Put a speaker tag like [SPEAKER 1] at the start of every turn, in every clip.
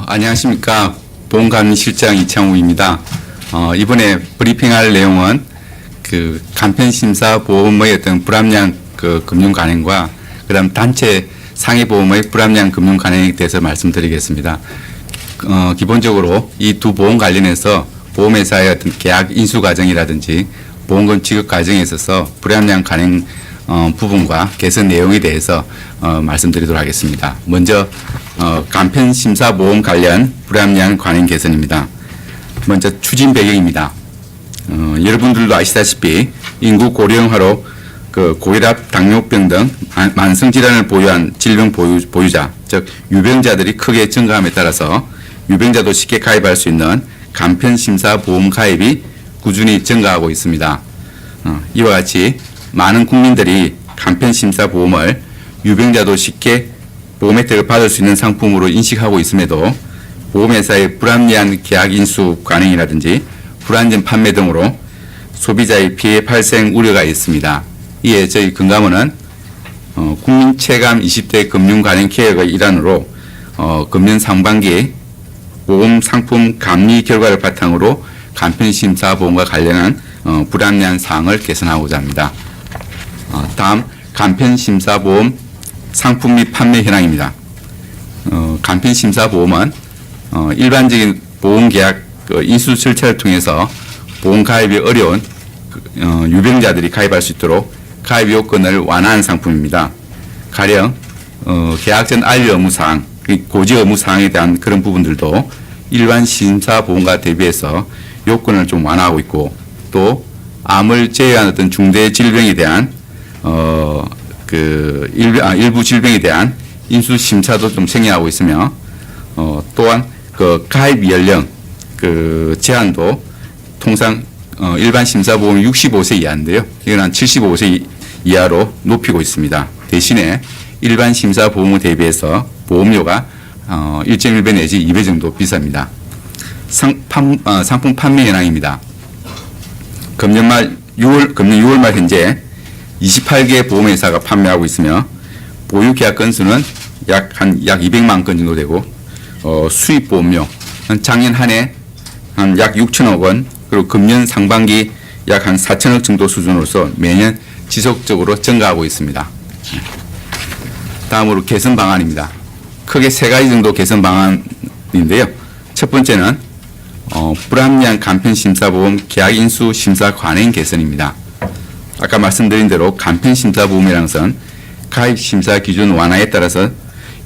[SPEAKER 1] 안녕하십니까. 보험감리실장 이창우입니다. 이번에 브리핑할 내용은 그 간편심사 보험의 어떤 불합리한 그 금융 간행과 그다음 단체 상해보험의 불합리한 금융 간행에 대해서 말씀드리겠습니다. 기본적으로 이 두 보험 관련해서 보험회사의 어떤 계약 인수 과정이라든지 보험금 지급 과정에 있어서 불합리한 간행 부분과 개선 내용에 대해서 말씀드리도록 하겠습니다. 먼저 간편심사보험 관련 불합리한 관행 개선입니다. 먼저 추진 배경입니다. 여러분들도 아시다시피 인구 고령화로 그 고혈압, 당뇨병 등 만성질환을 보유한 질병 보유자, 즉 유병자들이 크게 증가함에 따라서 유병자도 쉽게 가입할 수 있는 간편심사보험 가입이 꾸준히 증가하고 있습니다. 이와 같이 많은 국민들이 간편심사보험을 유병자도 쉽게 보험 혜택을 받을 수 있는 상품으로 인식하고 있음에도 보험회사의 불합리한 계약 인수 관행이라든지 불안전 판매 등으로 소비자의 피해 발생 우려가 있습니다. 이에 저희 금감원은 국민 체감 20대 금융 관행 계획의 일환으로 금년 상반기 보험 상품 감리 결과를 바탕으로 간편심사 보험과 관련한 불합리한 사항을 개선하고자 합니다. 다음 간편심사 보험 상품 및 판매 현황입니다. 간편심사 보험은 일반적인 보험계약 인수 절차를 통해서 보험 가입이 어려운 유병자들이 가입할 수 있도록 가입 요건을 완화한 상품입니다. 가령 계약 전 알리 의무사항, 고지 의무사항에 대한 그런 부분들도 일반 심사보험과 대비해서 요건을 좀 완화하고 있고, 또 암을 제외한 어떤 중대 질병에 대한 일부 질병에 대한 인수 심사도 좀 생략하고 있으며, 또한 그 가입 연령 그 제한도 통상 일반 심사보험이 65세 이하인데요. 이건 한 75세 이하로 높이고 있습니다. 대신에 일반 심사보험에 대비해서 보험료가 1.1배 내지 2배 정도 비쌉니다. 상품 판매 현황입니다. 금년 6월 말 현재 28개 보험회사가 판매하고 있으며 보유 계약 건수는 약 200만 건 정도 되고, 수입 보험료 작년 한 해 한 약 6천억 원, 그리고 금년 상반기 약 한 4천억 정도 수준으로서 매년 지속적으로 증가하고 있습니다. 다음으로 개선 방안입니다. 크게 세 가지 정도 개선 방안인데요. 첫 번째는 불합리한 간편심사보험 계약 인수 심사 관행 개선입니다. 아까 말씀드린 대로 간편심사보험이라는 것은 가입 심사 기준 완화에 따라서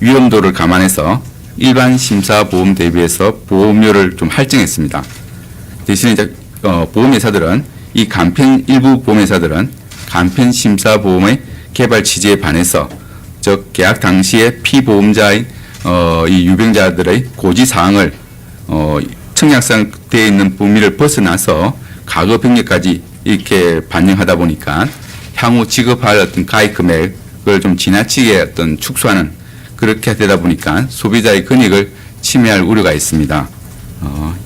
[SPEAKER 1] 위험도를 감안해서 일반 심사보험 대비해서 보험료를 좀 할증했습니다. 대신에 이제 보험회사들은 일부 보험회사들은 간편심사보험의 개발 취지에 반해서 즉 계약 당시에 피보험자인 이 유병자들의 고지사항을 청약상되어 있는 범위를 벗어나서 과거 병력까지 이렇게 반영하다 보니까 향후 지급할 어떤 가입 금액을 좀 지나치게 어떤 축소하는, 그렇게 되다 보니까 소비자의 권익을 침해할 우려가 있습니다.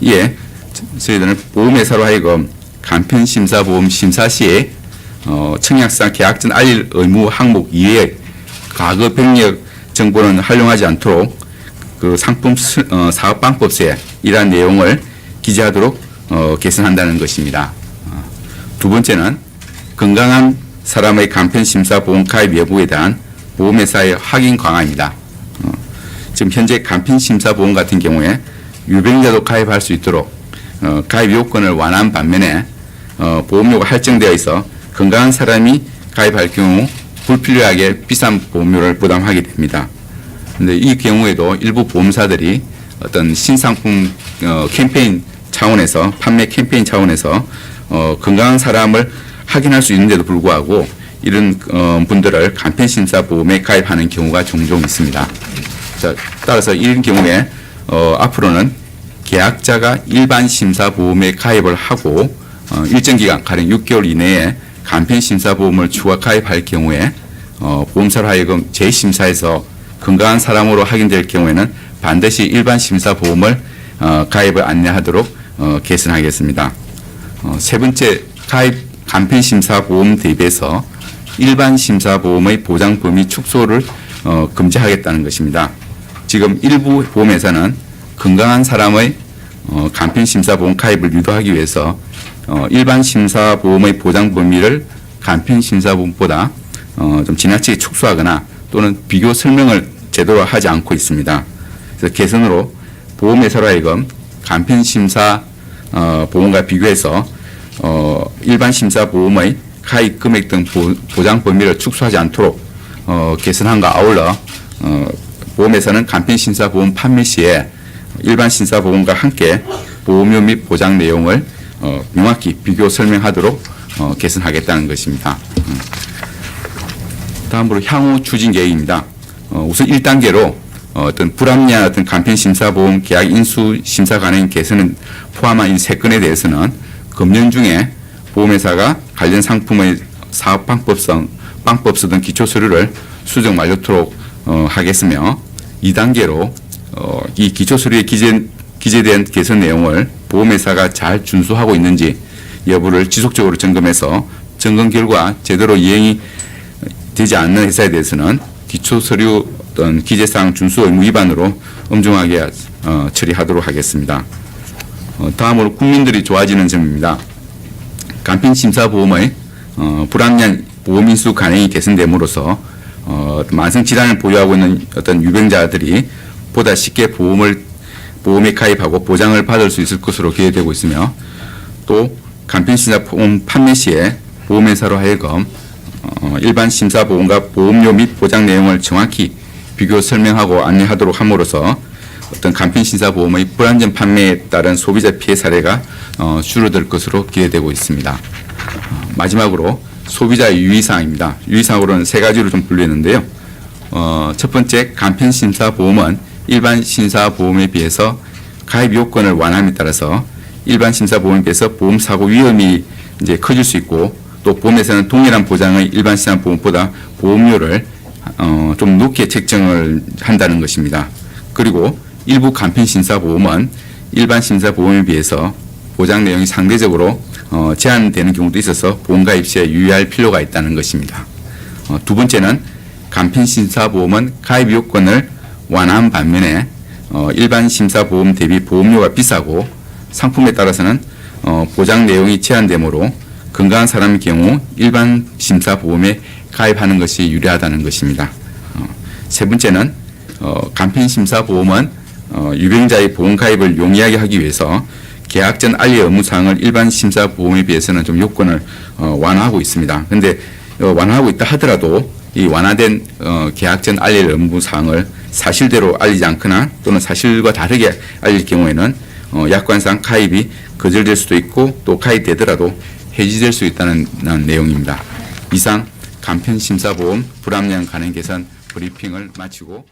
[SPEAKER 1] 이에 저희들은 보험회사로 하여금 간편심사보험 심사 시에 청약상 계약 전 알릴 의무 항목 이외에 과거 병력 정보는 활용하지 않도록 그 상품 사업방법서에 이러한 내용을 기재하도록 개선한다는 것입니다. 두 번째는 건강한 사람의 간편심사보험 가입 여부에 대한 보험회사의 확인 강화입니다. 지금 현재 간편심사보험 같은 경우에 유병자도 가입할 수 있도록 가입 요건을 완화한 반면에 보험료가 할증되어 있어 건강한 사람이 가입할 경우 불필요하게 비싼 보험료를 부담하게 됩니다. 그런데 이 경우에도 일부 보험사들이 어떤 신상품 캠페인 차원에서, 판매 캠페인 차원에서 건강한 사람을 확인할 수 있는데도 불구하고 이런 분들을 간편심사보험에 가입하는 경우가 종종 있습니다. 자, 따라서 이런 경우에 앞으로는 계약자가 일반 심사보험에 가입을 하고 일정 기간, 가령 6개월 이내에 간편심사보험을 추가 가입할 경우에 보험사로 하여금 재심사에서 건강한 사람으로 확인될 경우에는 반드시 일반 심사보험을 가입을 안내하도록 개선하겠습니다. 세 번째, 가입 간편심사보험 대비해서 일반 심사보험의 보장 범위 축소를 금지하겠다는 것입니다. 지금 일부 보험회사는 건강한 사람의 간편심사보험 가입을 유도하기 위해서 일반 심사보험의 보장 범위를 간편심사보험보다 좀 지나치게 축소하거나 또는 비교 설명을 제대로 하지 않고 있습니다. 그래서 개선으로 보험회사로 하여금 간편심사 보험과 비교해서 일반 심사보험의 가입 금액 등 보장 범위를 축소하지 않도록 개선함과 아울러 보험회사는 간편심사보험 판매 시에 일반 심사보험과 함께 보험료 및 보장 내용을 명확히 비교 설명하도록 개선하겠다는 것입니다. 다음으로 향후 추진 계획입니다. 우선 1단계로 어떤 불합리한 어떤 간편심사보험 계약 인수 심사 관행 개선을 포함한 이 3건에 대해서는 금년 중에 보험회사가 관련 상품의 사업 방법성 등 기초 서류를 수정 완료토록 하겠으며 2단계로 이 기초 서류에 기재된 개선 내용을 보험회사가 잘 준수하고 있는지 여부를 지속적으로 점검해서 점검 결과 제대로 이행이 되지 않는 회사에 대해서는 기초 서류 어떤 기재사항 준수 의무 위반으로 엄중하게 처리하도록 하겠습니다. 다음으로 국민들이 좋아지는 점입니다. 간편심사보험의 불합리한 보험인수 관행이 개선됨으로써 만성 질환을 보유하고 있는 어떤 유병자들이 보다 쉽게 보험에 가입하고 보장을 받을 수 있을 것으로 기대되고 있으며 또 간편심사보험 판매 시에 보험회사로 하여금 일반 심사보험과 보험료 및 보장 내용을 정확히 비교 설명하고 안내하도록 함으로써 어떤 간편심사보험의 불안전 판매에 따른 소비자 피해 사례가 줄어들 것으로 기대되고 있습니다. 마지막으로 소비자 유의사항입니다. 유의사항으로는 3가지로 좀 분류했는데요. 첫 번째, 간편심사보험은 일반 심사보험에 비해서 가입 요건을 완화함에 따라서 일반 심사보험에 비해서 보험사고 위험이 이제 커질 수 있고 또 보험회사는 동일한 보장의 일반 심사보험보다 보험료를 좀 높게 책정을 한다는 것입니다. 그리고 일부 간편심사보험은 일반 심사보험에 비해서 보장 내용이 상대적으로 제한되는 경우도 있어서 보험 가입 시에 유의할 필요가 있다는 것입니다. 두 번째는 간편심사보험은 가입 요건을 완화한 반면에 일반 심사보험 대비 보험료가 비싸고 상품에 따라서는 보장 내용이 제한되므로 건강한 사람의 경우 일반 심사보험에 가입하는 것이 유리하다는 것입니다. 세 번째는 간편심사보험은 유병자의 보험 가입을 용이하게 하기 위해서 계약 전 알리 의무사항을 일반 심사보험에 비해서는 좀 요건을 완화하고 있습니다. 그런데 완화하고 있다 하더라도 이 완화된 계약 전 알릴 의무사항을 사실대로 알리지 않거나 또는 사실과 다르게 알릴 경우에는 약관상 가입이 거절될 수도 있고 또 가입되더라도 해지될 수 있다는 내용입니다. 이상 간편심사보험 불합리한 관행 개선 브리핑을 마치고